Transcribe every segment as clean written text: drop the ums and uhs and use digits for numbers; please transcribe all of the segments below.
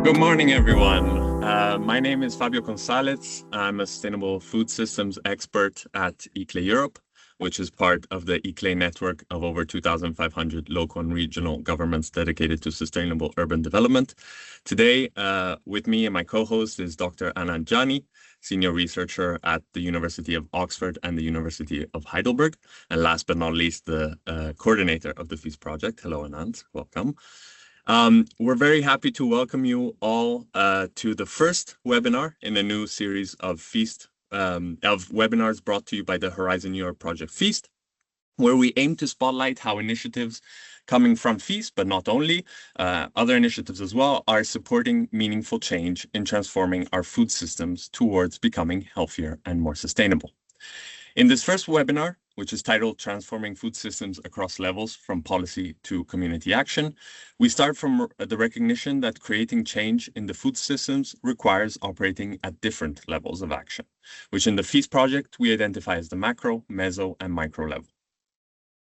Good morning, everyone. My name is Fabio Gonzalez. I'm a sustainable food systems expert at ICLE Europe, which is part of the ICLE network of over 2,500 local and regional governments dedicated to sustainable urban development. Today, with me and my co-host is Dr. Anand Jani, senior researcher at the University of Oxford and the University of Heidelberg. And last but not least, the coordinator of the FEAST project. Hello, Anand. Welcome. We're very happy to welcome you all to the first webinar in a new series of FEAST, of webinars brought to you by the Horizon Europe Project FEAST, where we aim to spotlight how initiatives coming from FEAST, but not only, other initiatives as well, are supporting meaningful change in transforming our food systems towards becoming healthier and more sustainable. In this first webinar, which is titled Transforming Food Systems Across Levels from Policy to Community Action, we start from the recognition that creating change in the food systems requires operating at different levels of action, which in the FEAST project we identify as the macro, meso, and micro level.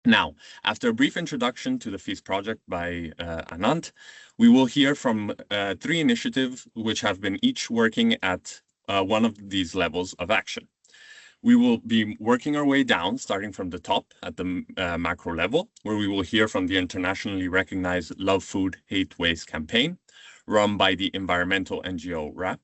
Now, after a brief introduction to the FEAST project by Anand, we will hear from three initiatives which have been each working at one of these levels of action. We will be working our way down, starting from the top at the macro level, where we will hear from the internationally recognized Love Food, Hate Waste campaign, run by the environmental NGO RAP.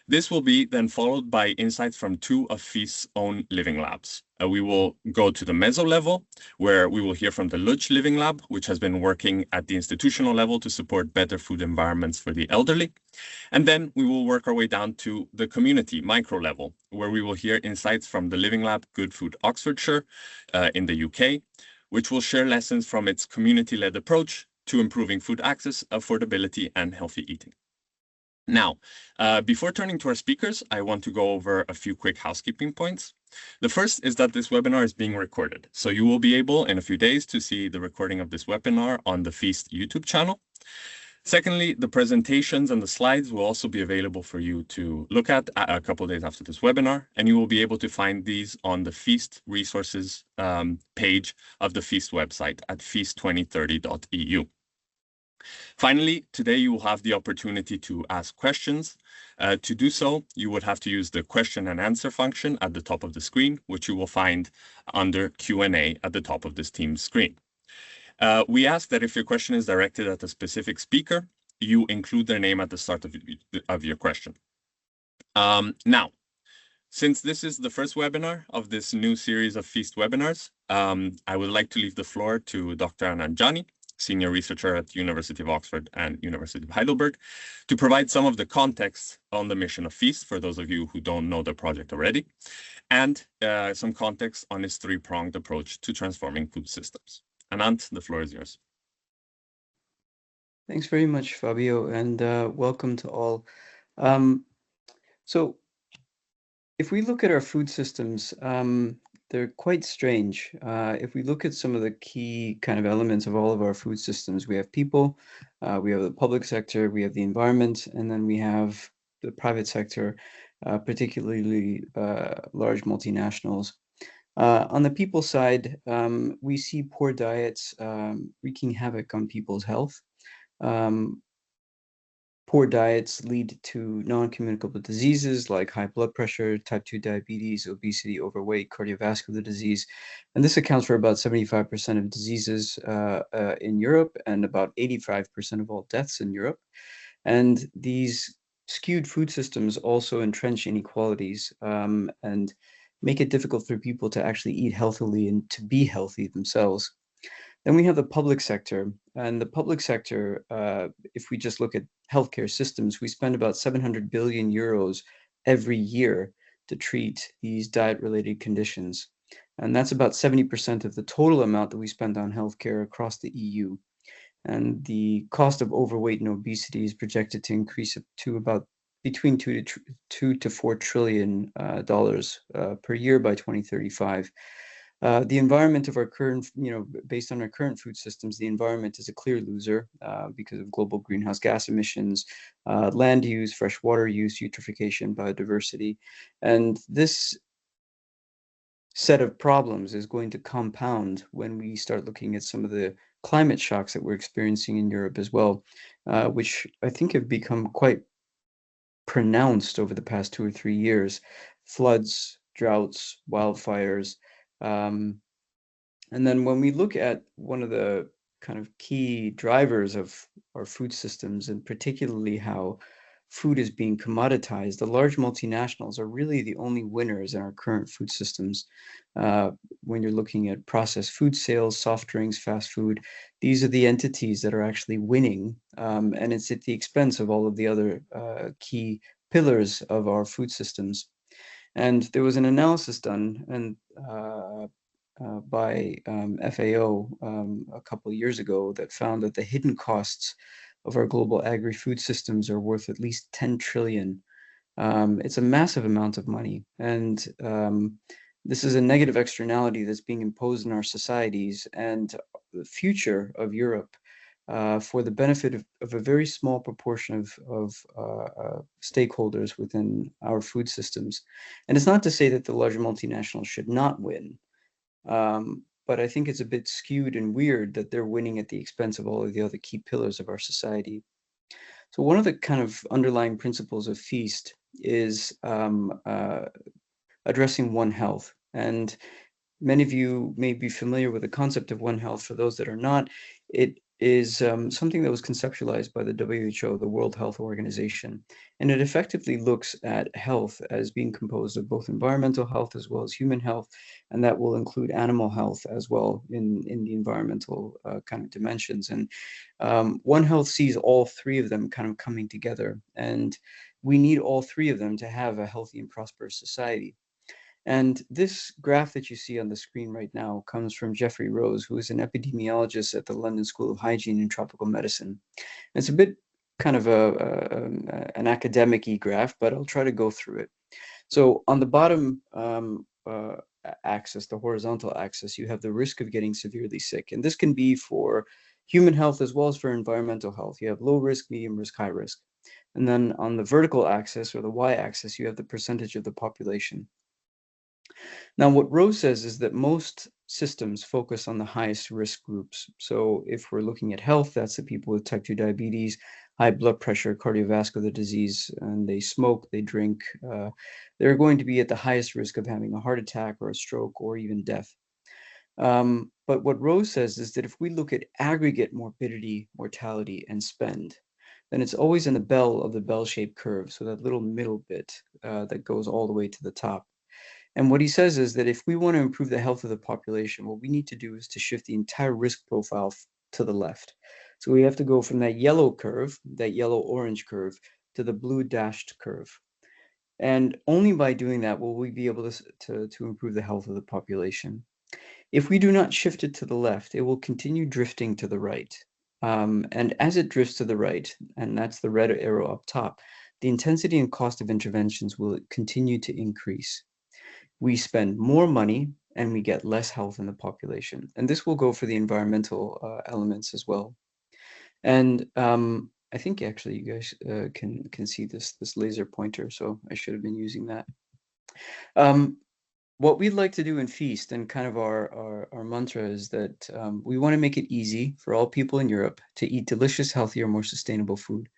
This will be then followed by insights from two of FEAST's own living labs. We will go to the meso level, where we will hear from the Lodz Living Lab, which has been working at the institutional level to support better food environments for the elderly. And then we will work our way down to the community micro level, where we will hear insights from the Living Lab Good Food Oxfordshire in the UK, which will share lessons from its community-led approach to improving food access, affordability, and healthy eating. Now, before turning to our speakers, I want to go over a few quick housekeeping points. The first is that this webinar is being recorded, so you will be able in a few days to see the recording of this webinar on the FEAST YouTube channel. Secondly, the presentations and the slides will also be available for you to look at a couple of days after this webinar, and you will be able to find these on the FEAST resources page of the FEAST website at feast2030.eu. Finally, today you will have the opportunity to ask questions. To do so, you would have to use the question and answer function at the top of the screen, which you will find under Q&A at the top of this Teams screen. We ask that if your question is directed at a specific speaker, you include their name at the start of your question. Now, since this is the first webinar of this new series of FEAST webinars, I would like to leave the floor to Dr. Anand Jani, senior researcher at the University of Oxford and University of Heidelberg, to provide some of the context on the mission of FEAST, for those of you who don't know the project already, and some context on its three-pronged approach to transforming food systems. Anand, the floor is yours. Thanks very much, Fabio, and welcome to all. So if we look at our food systems, they're quite strange. If we look at some of the key kind of elements of all of our food systems, we have people, we have the public sector, we have the environment, and then we have the private sector, particularly large multinationals. On the people side, we see poor diets wreaking havoc on people's health. Poor diets lead to non-communicable diseases like high blood pressure, type 2 diabetes, obesity, overweight, cardiovascular disease. And this accounts for about 75% of diseases in Europe and about 85% of all deaths in Europe. And these skewed food systems also entrench inequalities and make it difficult for people to actually eat healthily and to be healthy themselves. Then we have the public sector, and the public sector, if we just look at healthcare systems, we spend about 700 billion euros every year to treat these diet-related conditions. And that's about 70% of the total amount that we spend on healthcare across the EU. And the cost of overweight and obesity is projected to increase up to about between $2 to $4 trillion per year by 2035. The environment of our current, based on our current food systems, the environment is a clear loser because of global greenhouse gas emissions, land use, fresh water use, eutrophication, biodiversity. And this set of problems is going to compound when we start looking at some of the climate shocks that we're experiencing in Europe as well, which I think have become quite pronounced over the past 2 or 3 years. Floods, droughts, wildfires. Um, and then when we look at one of the kind of key drivers of our food systems, and particularly how food is being commoditized, the large multinationals are really the only winners in our current food systems. Uh, when you're looking at processed food sales, soft drinks, fast food, these are the entities that are actually winning, and it's at the expense of all of the other key pillars of our food systems. And there was an analysis done and by FAO a couple of years ago that found that the hidden costs of our global agri-food systems are worth at least 10 trillion. It's a massive amount of money, and this is a negative externality that's being imposed in our societies and the future of Europe for the benefit of a very small proportion of stakeholders within our food systems. And it's not to say that the larger multinationals should not win, but I think it's a bit skewed and weird that they're winning at the expense of all of the other key pillars of our society. So one of the kind of underlying principles of Feast is addressing One Health. And many of you may be familiar with the concept of One Health. For those that are not, it is something that was conceptualized by the WHO, the World Health Organization, and it effectively looks at health as being composed of both environmental health as well as human health, and that will include animal health as well in the environmental kind of dimensions. And One Health sees all three of them kind of coming together, and we need all three of them to have a healthy and prosperous society. And this graph that you see on the screen right now comes from Jeffrey Rose, who is an epidemiologist at the London School of Hygiene and Tropical Medicine. And it's a bit kind of an academic-y graph, but I'll try to go through it. So on the bottom axis, the horizontal axis, you have the risk of getting severely sick. And this can be for human health as well as for environmental health. You have low risk, medium risk, high risk. And then on the vertical axis or the y-axis, you have the percentage of the population. Now, what Rose says is that most systems focus on the highest risk groups. So if we're looking at health, that's the people with type 2 diabetes, high blood pressure, cardiovascular disease, and they smoke, they drink, they're going to be at the highest risk of having a heart attack or a stroke or even death. But what Rose says is that if we look at aggregate morbidity, mortality, and spend, then it's always in the bell of the bell-shaped curve, so that little middle bit that goes all the way to the top. And what he says is that if we want to improve the health of the population, what we need to do is to shift the entire risk profile to the left. So we have to go from that yellow curve, that yellow-orange curve, to the blue dashed curve. And only by doing that will we be able to improve the health of the population. If we do not shift it to the left, it will continue drifting to the right. And as it drifts to the right, and that's the red arrow up top, the intensity and cost of interventions will continue to increase. We spend more money and we get less health in the population. And this will go for the environmental elements as well. And I think actually you guys can see this laser pointer, so I should have been using that. What we'd like to do in Feast and kind of our mantra is that we want to make it easy for all people in Europe to eat delicious, healthier, more sustainable food.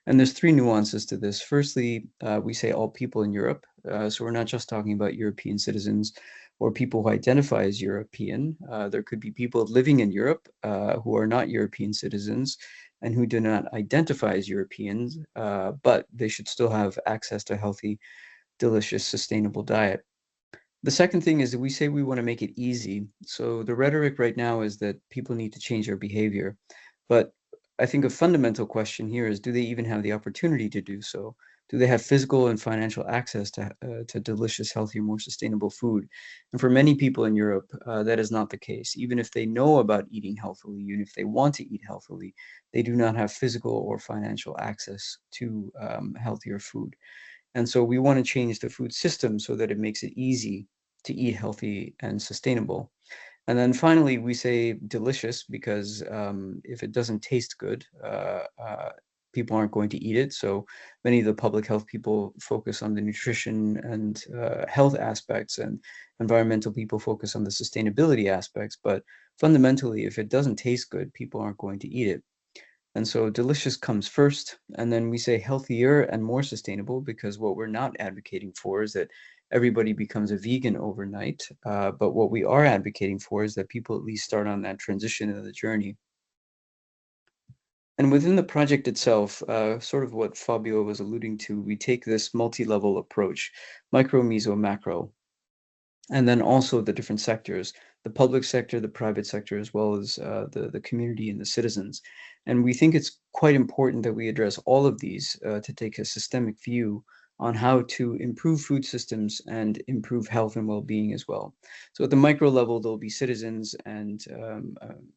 And there's three nuances to this. Firstly, we say all people in Europe. So we're not just talking about European citizens or people who identify as European. There could be people living in Europe who are not European citizens and who do not identify as Europeans, but they should still have access to healthy, delicious, sustainable diet. The second thing is that we say we want to make it easy. So the rhetoric right now is that people need to change their behavior. But I think a fundamental question here is, do they even have the opportunity to do so? Do they have physical and financial access to delicious, healthier, more sustainable food? And for many people in Europe, that is not the case. Even if they know about eating healthily, even if they want to eat healthily, they do not have physical or financial access to healthier food. And so we want to change the food system so that it makes it easy to eat healthy and sustainable. And then finally, we say delicious because if it doesn't taste good, people aren't going to eat it. So many of the public health people focus on the nutrition and health aspects, and environmental people focus on the sustainability aspects. But fundamentally, if it doesn't taste good, people aren't going to eat it. And so delicious comes first, and then we say healthier and more sustainable, because what we're not advocating for is that everybody becomes a vegan overnight. But what we are advocating for is that people at least start on that transition of the journey. And within the project itself, sort of what Fabio was alluding to, we take this multi-level approach, micro, meso, macro, and then also the different sectors, the public sector, the private sector, as well as the community and the citizens. And we think it's quite important that we address all of these to take a systemic view on how to improve food systems and improve health and well-being as well. So at the micro level, there'll be citizens and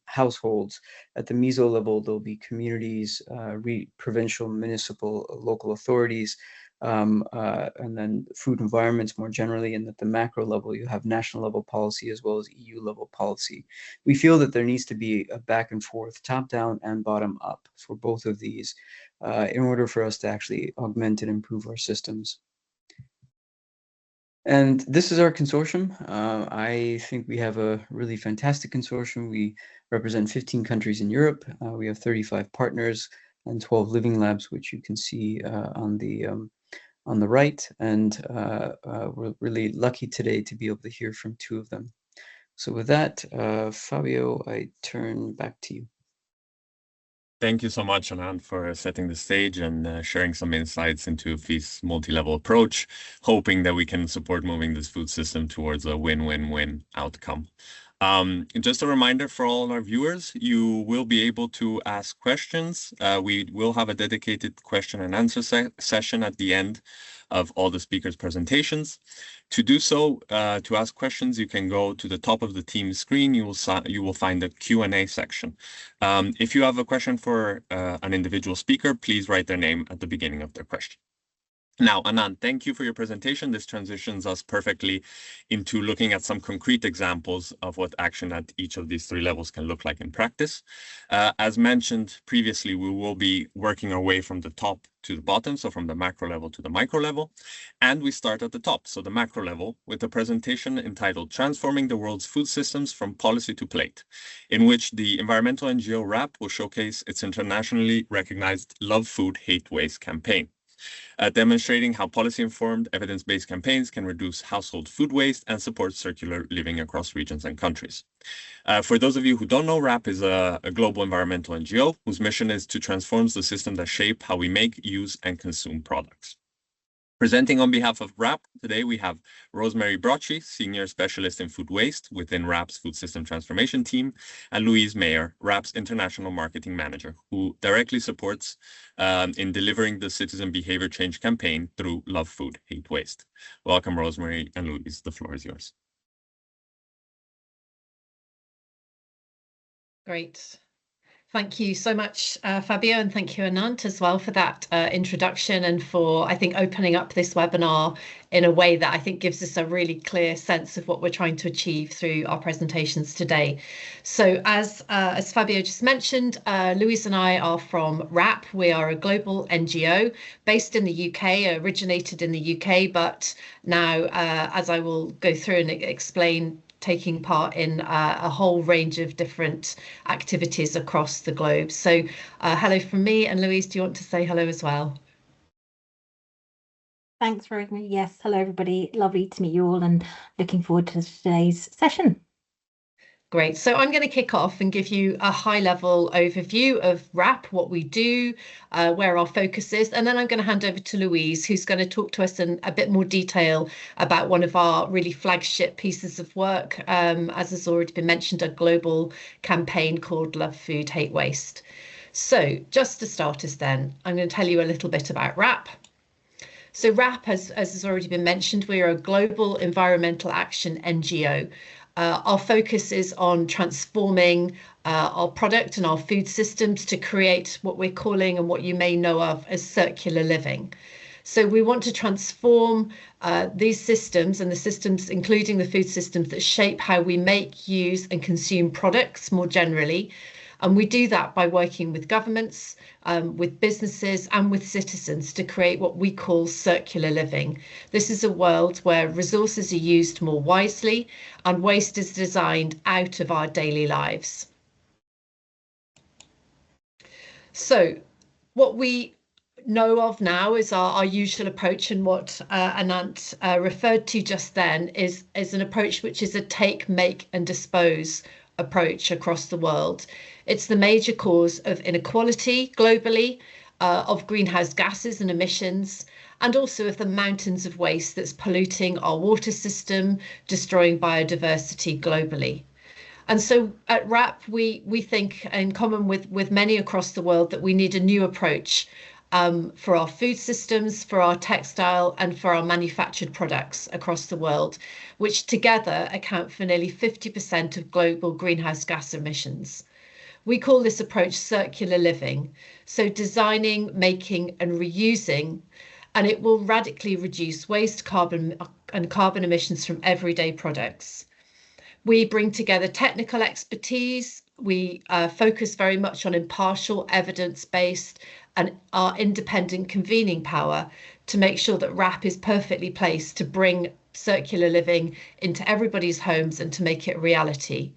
households. At the meso level, there'll be communities, provincial, municipal, local authorities, and then food environments more generally. And at the macro level, you have national level policy as well as EU level policy. We feel that there needs to be a back and forth, top down and bottom up for both of these in order for us to actually augment and improve our systems. And this is our consortium. I think we have a really fantastic consortium. We represent 15 countries in Europe. We have 35 partners and 12 living labs, which you can see on the right. And we're really lucky today to be able to hear from two of them. So with that, Fabio, I turn back to you. Thank you so much, Anand, for setting the stage and sharing some insights into FEAST's multi-level approach, hoping that we can support moving this food system towards a win-win-win outcome. Just a reminder for all our viewers, you will be able to ask questions. We will have a dedicated question and answer session at the end of all the speakers' presentations. To do so, to ask questions, you can go to the top of the Teams screen. You will find a Q&A section. If you have a question for an individual speaker, please write their name at the beginning of their question. Now, Anand, thank you for your presentation. This transitions us perfectly into looking at some concrete examples of what action at each of these three levels can look like in practice. As mentioned previously, we will be working our way from the top to the bottom, so from the macro level to the micro level. And we start at the top, so the macro level, with a presentation entitled Transforming the World's Food Systems from Policy to Plate, in which the environmental NGO WRAP will showcase its internationally recognized Love Food, Hate Waste campaign. Demonstrating how policy-informed, evidence-based campaigns can reduce household food waste and support circular living across regions and countries. For those of you who don't know, WRAP is a global environmental NGO whose mission is to transform the systems that shape how we make, use, and consume products. Presenting on behalf of WRAP, today we have Rosemary Brotchie, Senior Specialist in Food Waste within WRAP's Food System Transformation Team, and Louise, Maher, WRAP's International Marketing Manager, who directly supports in delivering the citizen behavior change campaign through Love Food, Hate Waste. Welcome, Rosemary and Louise. The floor is yours. Great. Thank you so much, Fabio, and thank you, Anand, as well for that introduction and for, I think, opening up this webinar in a way that I think gives us a really clear sense of what we're trying to achieve through our presentations today. So as Fabio just mentioned, Louise and I are from WRAP. We are a global NGO based in the UK, originated in the UK, but now, as I will go through and explain, taking part in a whole range of different activities across the globe. So hello from me, and Louise, do you want to say hello as well? Thanks, Rosemary. Yes, hello everybody. Lovely to meet you all and looking forward to today's session. Great. So I'm going to kick off and give you a high-level overview of WRAP, what we do, where our focus is, and then I'm going to hand over to Louise, who's going to talk to us in a bit more detail about one of our really flagship pieces of work, as has already been mentioned, a global campaign called Love Food, Hate Waste. So just to start us then, I'm going to tell you a little bit about WRAP. So WRAP, as has already been mentioned, we are a global environmental action NGO. Our focus is on transforming our product and our food systems to create what we're calling and what you may know of as circular living. So we want to transform these systems and the systems, including the food systems that shape how we make, use and consume products more generally, And we do that by working with governments, with businesses and with citizens to create what we call circular living. This is a world where resources are used more wisely and waste is designed out of our daily lives. So what we know of now is our usual approach, and what Anant referred to just then is an approach which is a take, make and dispose approach across the world. It's the major cause of inequality globally, of greenhouse gases and emissions, and also of the mountains of waste that's polluting our water system, destroying biodiversity globally. And so at WRAP, we think, in common with many across the world, that we need a new approach for our food systems, for our textile and for our manufactured products across the world, which together account for nearly 50% of global greenhouse gas emissions. We call this approach circular living, so designing, making and reusing, and it will radically reduce waste, carbon emissions from everyday products. We bring together technical expertise. We focus very much on impartial, evidence-based and our independent convening power to make sure that WRAP is perfectly placed to bring circular living into everybody's homes and to make it a reality.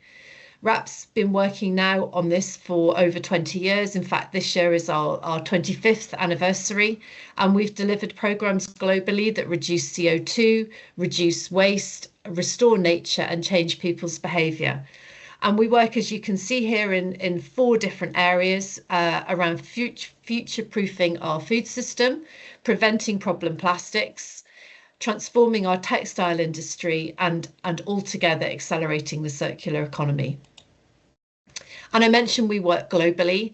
WRAP's been working now on this for over 20 years. In fact, this year is our 25th anniversary, and we've delivered programs globally that reduce CO2, reduce waste, restore nature and change people's behaviour. And we work, as you can see here, in 4 different areas around future-proofing our food system, preventing problem plastics, transforming our textile industry, and altogether accelerating the circular economy. And I mentioned we work globally.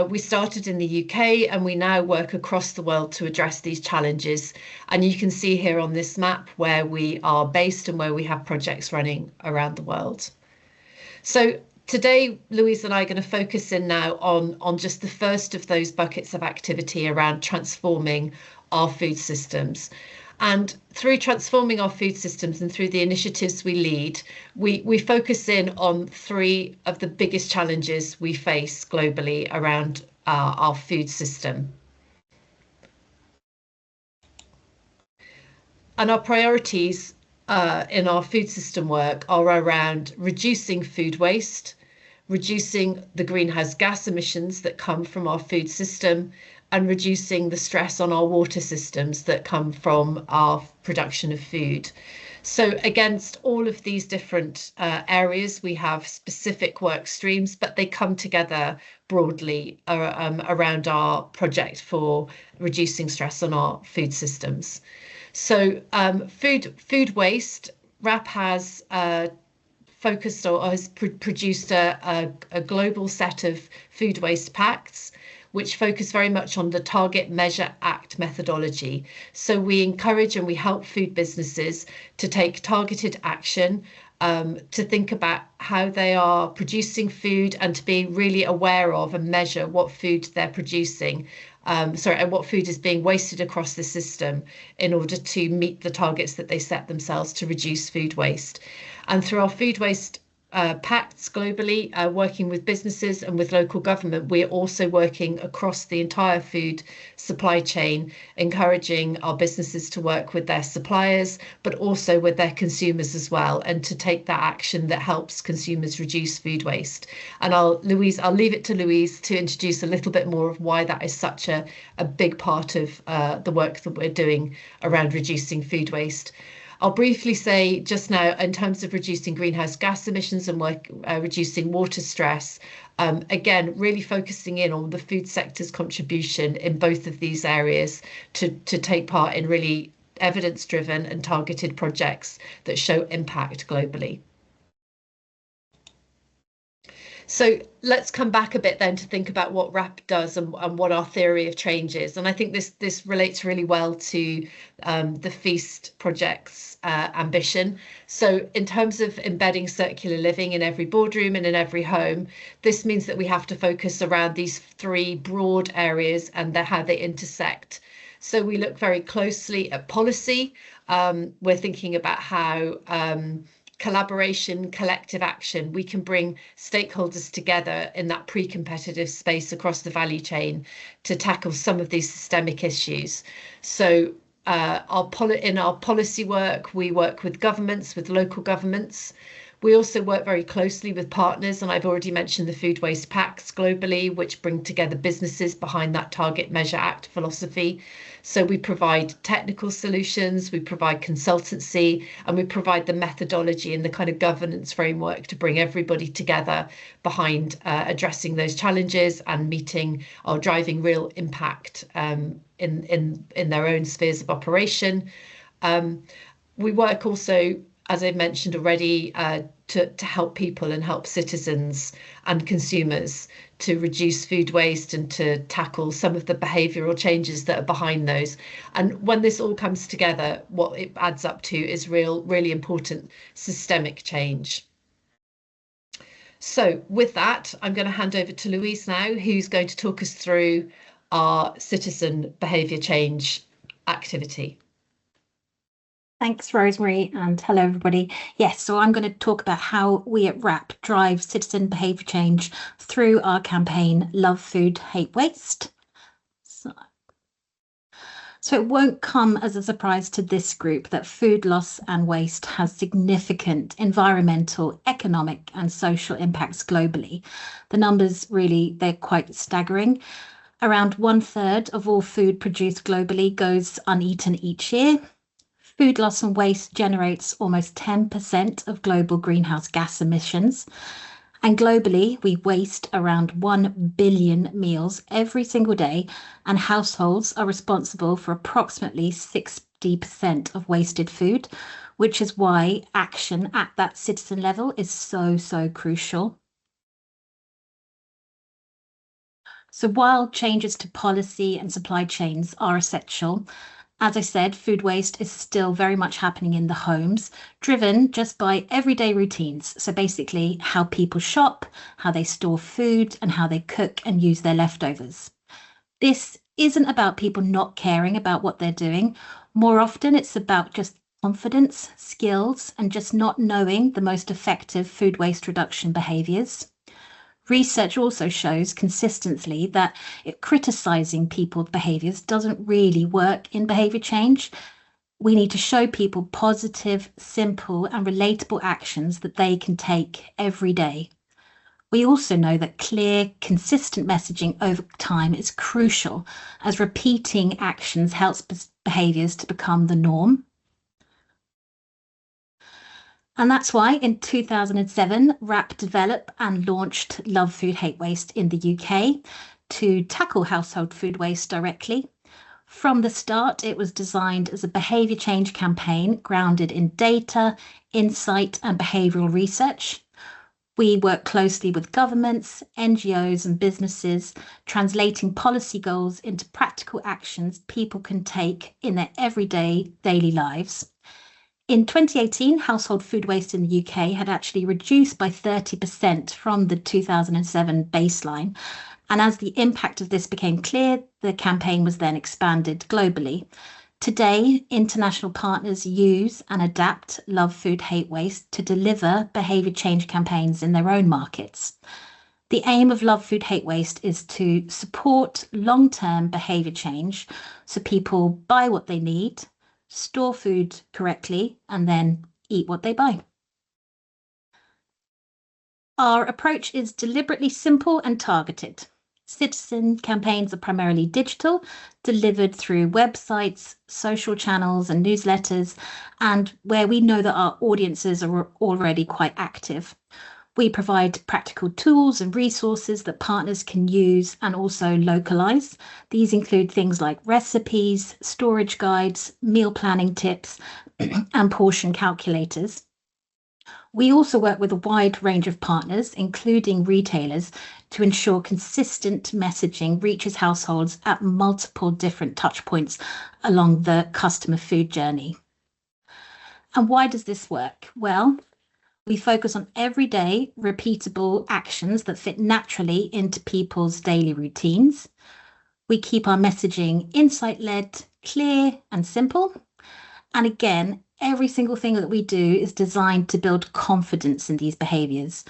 We started in the UK and we now work across the world to address these challenges. And you can see here on this map where we are based and where we have projects running around the world. So today, Louise and I are going to focus in now on just the first of those buckets of activity around transforming our food systems. And through transforming our food systems and through the initiatives we lead, we focus in on 3 of the biggest challenges we face globally around our food system. And our priorities in our food system work are around reducing food waste, reducing the greenhouse gas emissions that come from our food system, and reducing the stress on our water systems that come from our production of food. So against all of these different areas, we have specific work streams, but they come together broadly around our project for reducing stress on our food systems. So food waste, WRAP has focused or has produced a global set of food waste pacts, which focus very much on the target, measure, act methodology. So we encourage and we help food businesses to take targeted action, to think about how they are producing food and to be really aware of and measure what food they're producing, and what food is being wasted across the system in order to meet the targets that they set themselves to reduce food waste. And through our food waste pacts globally, working with businesses and with local government, we are also working across the entire food supply chain, encouraging our businesses to work with their suppliers, but also with their consumers as well, and to take that action that helps consumers reduce food waste. And I'll leave it to Louise to introduce a little bit more of why that is such a big part of the work that we're doing around reducing food waste. I'll briefly say just now, in terms of reducing greenhouse gas emissions and reducing water stress, again, really focusing in on the food sector's contribution in both of these areas to take part in really evidence-driven and targeted projects that show impact globally. So let's come back a bit then to think about what WRAP does and what our theory of change is. And I think this relates really well to the Feast project's ambition. So in terms of embedding circular living in every boardroom and in every home, this means that we have to focus around these 3 broad areas and how they intersect. So we look very closely at policy. We're thinking about how collaboration, collective action, we can bring stakeholders together in that pre-competitive space across the value chain to tackle some of these systemic issues. So in our policy work, we work with governments, with local governments. We also work very closely with partners, and I've already mentioned the Food Waste Pacts globally, which bring together businesses behind that Target Measure Act philosophy. So we provide technical solutions, we provide consultancy, and we provide the methodology and the kind of governance framework to bring everybody together behind addressing those challenges and meeting or driving real impact in their own spheres of operation. We work also, as I've mentioned already, to help people and help citizens and consumers to reduce food waste and to tackle some of the behavioural changes that are behind those. And when this all comes together, what it adds up to is really important systemic change. So with that, I'm going to hand over to Louise now, who's going to talk us through our citizen behaviour change activity. Thanks, Rosemary, and hello, everybody. Yes, so I'm going to talk about how we at WRAP drive citizen behaviour change through our campaign, Love Food, Hate Waste. So it won't come as a surprise to this group that food loss and waste has significant environmental, economic and social impacts globally. The numbers really, they're quite staggering. Around 1/3 of all food produced globally goes uneaten each year. Food loss and waste generates almost 10% of global greenhouse gas emissions. And globally, we waste around 1 billion meals every single day, and households are responsible for approximately 60% of wasted food, which is why action at that citizen level is so crucial. So while changes to policy and supply chains are essential, as I said, food waste is still very much happening in the homes, driven just by everyday routines. So basically how people shop, how they store food, and how they cook and use their leftovers. This isn't about people not caring about what they're doing. More often it's about just confidence, skills, and just not knowing the most effective food waste reduction behaviours. Research also shows consistently that criticising people's behaviours doesn't really work in behaviour change. We need to show people positive, simple and relatable actions that they can take every day. We also know that clear, consistent messaging over time is crucial, as repeating actions helps behaviours to become the norm. And that's why in 2007, WRAP developed and launched Love Food, Hate Waste in the UK to tackle household food waste directly. From the start, it was designed as a behaviour change campaign grounded in data, insight and behavioural research. We work closely with governments, NGOs and businesses, translating policy goals into practical actions people can take in their everyday daily lives. In 2018, household food waste in the UK had actually reduced by 30% from the 2007 baseline. And as the impact of this became clear, the campaign was then expanded globally. Today, international partners use and adapt Love Food, Hate Waste to deliver behaviour change campaigns in their own markets. The aim of Love Food, Hate Waste is to support long-term behaviour change so people buy what they need, store food correctly, and then eat what they buy. Our approach is deliberately simple and targeted. Citizen campaigns are primarily digital, delivered through websites, social channels and newsletters, and where we know that our audiences are already quite active. We provide practical tools and resources that partners can use and also localize. These include things like recipes, storage guides, meal planning tips, and portion calculators. We also work with a wide range of partners, including retailers, to ensure consistent messaging reaches households at multiple different touch points along the customer food journey. And why does this work? Well, we focus on everyday, repeatable actions that fit naturally into people's daily routines. We keep our messaging insight-led, clear and simple. And again, every single thing that we do is designed to build confidence in these behaviors.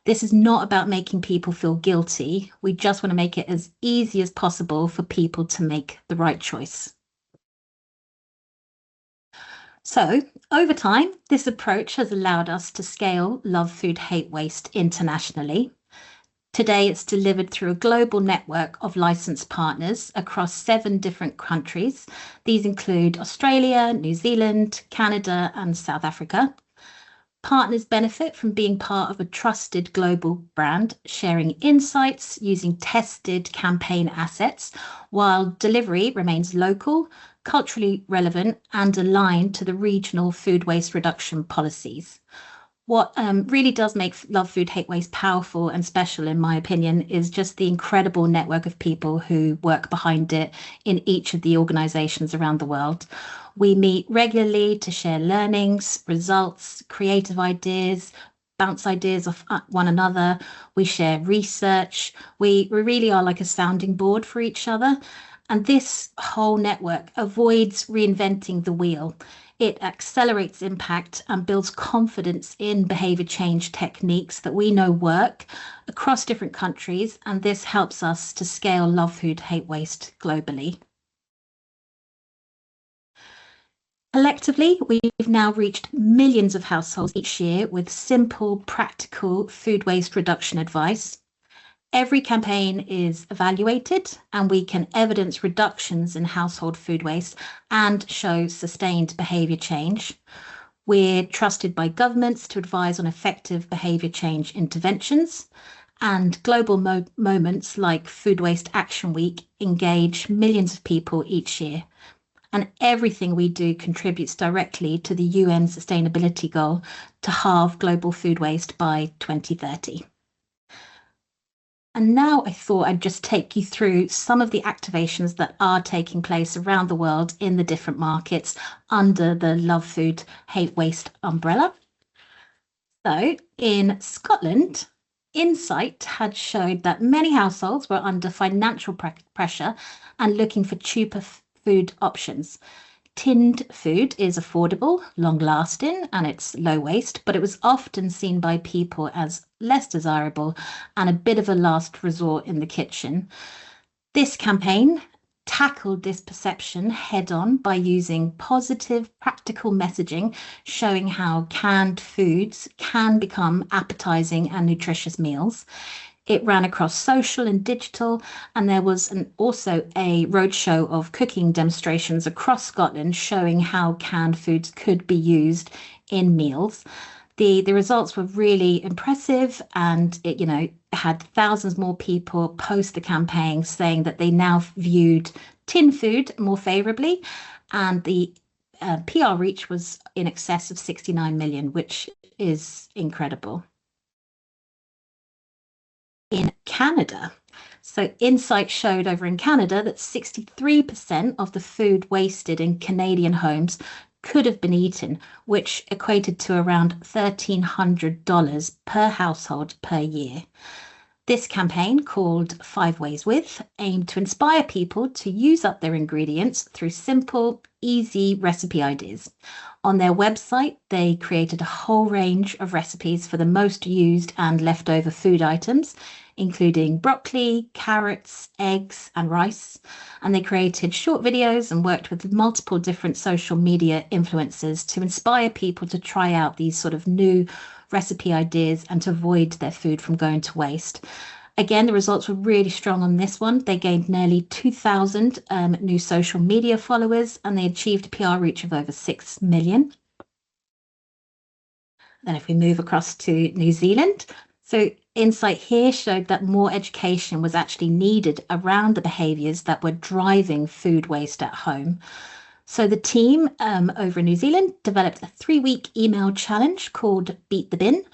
This is not about making people feel guilty. We just want to make it as easy as possible for people to make the right choice. So, over time, this approach has allowed us to scale Love Food Hate Waste internationally. Today, it's delivered through a global network of licensed partners across 7 different countries. These include Australia, New Zealand, Canada, and South Africa. Partners benefit from being part of a trusted global brand, sharing insights using tested campaign assets, while delivery remains local, culturally relevant, and aligned to the regional food waste reduction policies. What really does make Love Food Hate Waste powerful and special, in my opinion, is just the incredible network of people who work behind it in each of the organizations around the world. We meet regularly to share learnings, results, creative ideas, bounce ideas off one another. We share research. We really are like a sounding board for each other. And this whole network avoids reinventing the wheel. It accelerates impact and builds confidence in behavior change techniques that we know work across different countries, and this helps us to scale Love Food Hate Waste globally. Collectively, we've now reached millions of households each year with simple, practical food waste reduction advice. Every campaign is evaluated and we can evidence reductions in household food waste and show sustained behaviour change. We're trusted by governments to advise on effective behaviour change interventions, and global moments like Food Waste Action Week engage millions of people each year. And everything we do contributes directly to the UN sustainability goal to halve global food waste by 2030. And now I thought I'd just take you through some of the activations that are taking place around the world in the different markets under the Love Food Hate Waste umbrella. So in Scotland, Insight had showed that many households were under financial pressure and looking for cheaper food options. Tinned food is affordable, long-lasting, and it's low waste, but it was often seen by people as less desirable and a bit of a last resort in the kitchen. This campaign tackled this perception head-on by using positive, practical messaging, showing how canned foods can become appetizing and nutritious meals. It ran across social and digital, and there was also a roadshow of cooking demonstrations across Scotland showing how canned foods could be used in meals. The results were really impressive, and it had thousands more people post the campaign saying that they now viewed tin food more favourably, and the PR reach was in excess of 69 million, which is incredible. In Canada. So Insight showed over in Canada that 63% of the food wasted in Canadian homes could have been eaten, which equated to around $1,300 per household per year. This campaign, called 5 Ways With, aimed to inspire people to use up their ingredients through simple, easy recipe ideas. On their website, they created a whole range of recipes for the most used and leftover food items, including broccoli, carrots, eggs, and rice. And they created short videos and worked with multiple different social media influencers to inspire people to try out these sort of new recipe ideas and to avoid their food from going to waste. Again, the results were really strong on this one. They gained nearly 2,000 new social media followers, and they achieved a PR reach of over 6 million. Then if we move across to New Zealand, so Insight here showed that more education was actually needed around the behaviours that were driving food waste at home. So the team over in New Zealand developed a 3-week email challenge called Beat the Bin,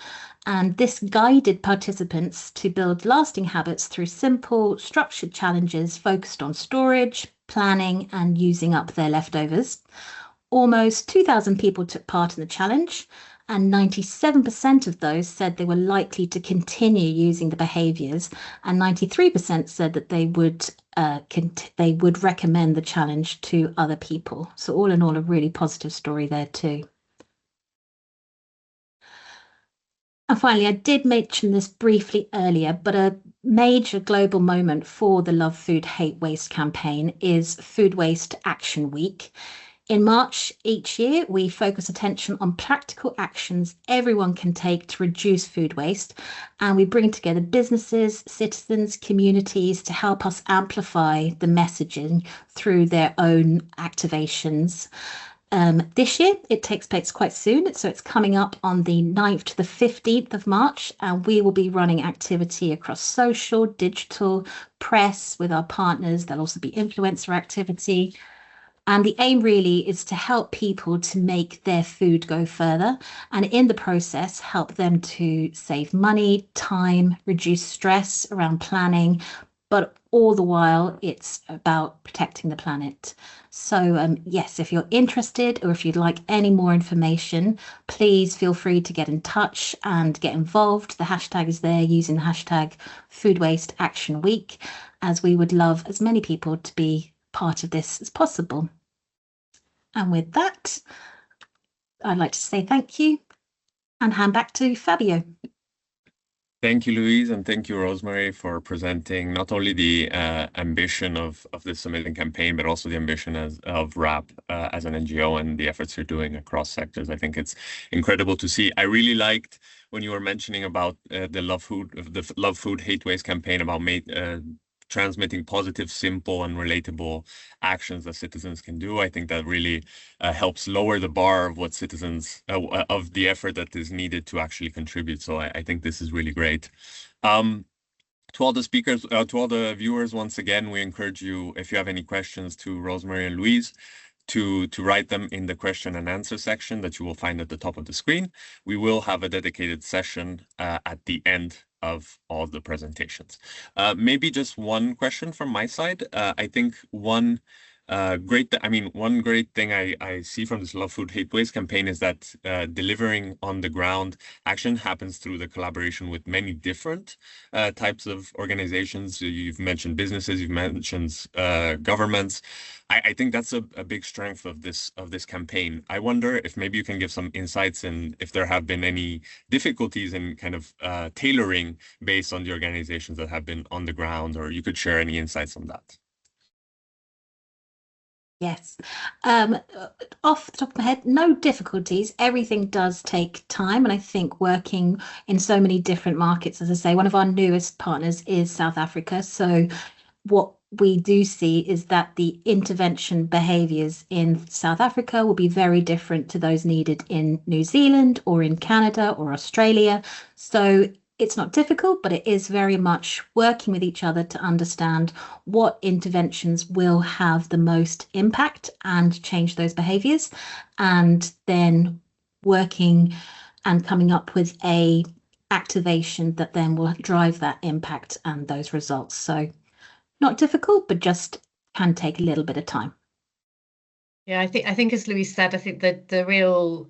and this guided participants to build lasting habits through simple, structured challenges focused on storage, planning, and using up their leftovers. Almost 2,000 people took part in the challenge, and 97% of those said they were likely to continue using the behaviours, and 93% said that they would recommend the challenge to other people. So all in all, a really positive story there too. And finally, I did mention this briefly earlier, but a major global moment for the Love Food Hate Waste campaign is Food Waste Action Week. In March each year, we focus attention on practical actions everyone can take to reduce food waste, and we bring together businesses, citizens, communities to help us amplify the messaging through their own activations. This year, it takes place quite soon, so it's coming up on the 9th to the 15th of March, and we will be running activity across social, digital, press with our partners. There'll also be influencer activity. And the aim really is to help people to make their food go further, and in the process, help them to save money, time, reduce stress around planning, but all the while it's about protecting the planet. So yes, if you're interested or if you'd like any more information, please feel free to get in touch and get involved. The hashtag is there, using the hashtag Food Waste Action Week, as we would love as many people to be part of this as possible. And with that, I'd like to say thank you and hand back to Fabio. Thank you, Louise, and thank you, Rosemary, for presenting not only the ambition of this amazing campaign, but also the ambition of WRAP as an NGO and the efforts you're doing across sectors. I think it's incredible to see. I really liked when you were mentioning about the Love Food Hate Waste campaign, about transmitting positive, simple, and relatable actions that citizens can do. I think that really helps lower the bar of what citizens, of the effort that is needed to actually contribute. So I think this is really great. To all the speakers, to all the viewers, once again, we encourage you, if you have any questions to Rosemary and Louise, to write them in the question and answer section that you will find at the top of the screen. We will have a dedicated session at the end of all the presentations. Maybe just one question from my side. I think one great thing I see from this Love Food Hate Waste campaign is that delivering on the ground action happens through the collaboration with many different types of organizations. You've mentioned businesses, you've mentioned governments. I think that's a big strength of this campaign. I wonder if maybe you can give some insights and if there have been any difficulties in kind of tailoring based on the organizations that have been on the ground, or you could share any insights on that. Yes. Off the top of my head, no difficulties. Everything does take time. And I think working in so many different markets, as I say, one of our newest partners is South Africa. So what we do see is that the intervention behaviours in South Africa will be very different to those needed in New Zealand or in Canada or Australia. So it's not difficult, but it is very much working with each other to understand what interventions will have the most impact and change those behaviours, and then working and coming up with a activation that then will drive that impact and those results. So not difficult, but just can take a little bit of time. Yeah, I think as Louise said, I think that the real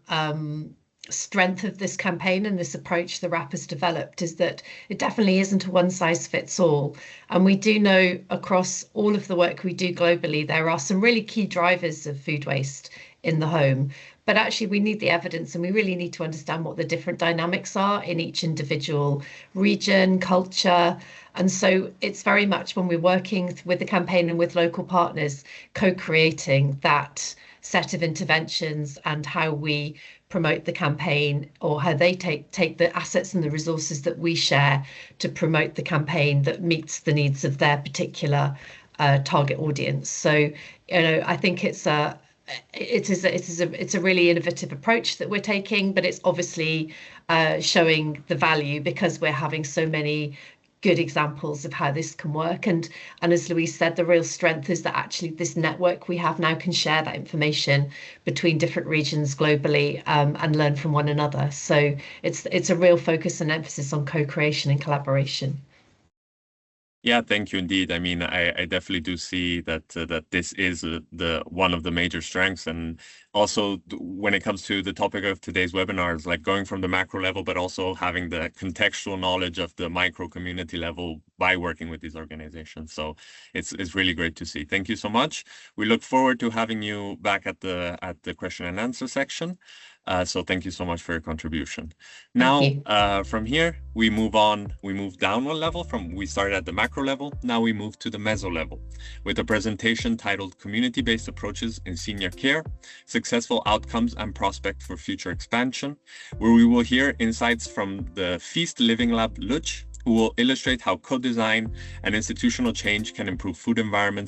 strength of this campaign and this approach the WRAP has developed is that it definitely isn't a one size fits all. And we do know across all of the work we do globally, there are some really key drivers of food waste in the home. But actually, we need the evidence, and we really need to understand what the different dynamics are in each individual region, culture. And so it's very much when we're working with the campaign and with local partners, co-creating that set of interventions and how we promote the campaign, or how they take the assets and the resources that we share to promote the campaign that meets the needs of their particular target audience. So, I think it's a really innovative approach that we're taking, but it's obviously showing the value because we're having so many good examples of how this can work. And as Louise said, the real strength is that actually this network we have now can share that information between different regions globally and learn from one another. So it's a real focus and emphasis on co-creation and collaboration. Yeah, thank you indeed. I mean, I definitely do see that this is the one of the major strengths, and also when it comes to the topic of today's webinars, like going from the macro level, but also having the contextual knowledge of the micro community level by working with these organizations. So it's really great to see. Thank you so much. We look forward to having you back at the question and answer section. So thank you so much for your contribution. Thank Now, from here, we move down one level. We started at the macro level. Now we move to the meso level with a presentation titled Community-Based Approaches in Senior Care, Successful Outcomes and Prospect for Future Expansion, where we will hear insights from the Feast Living Lab Lutz, who will illustrate how co-design and institutional change can improve food environments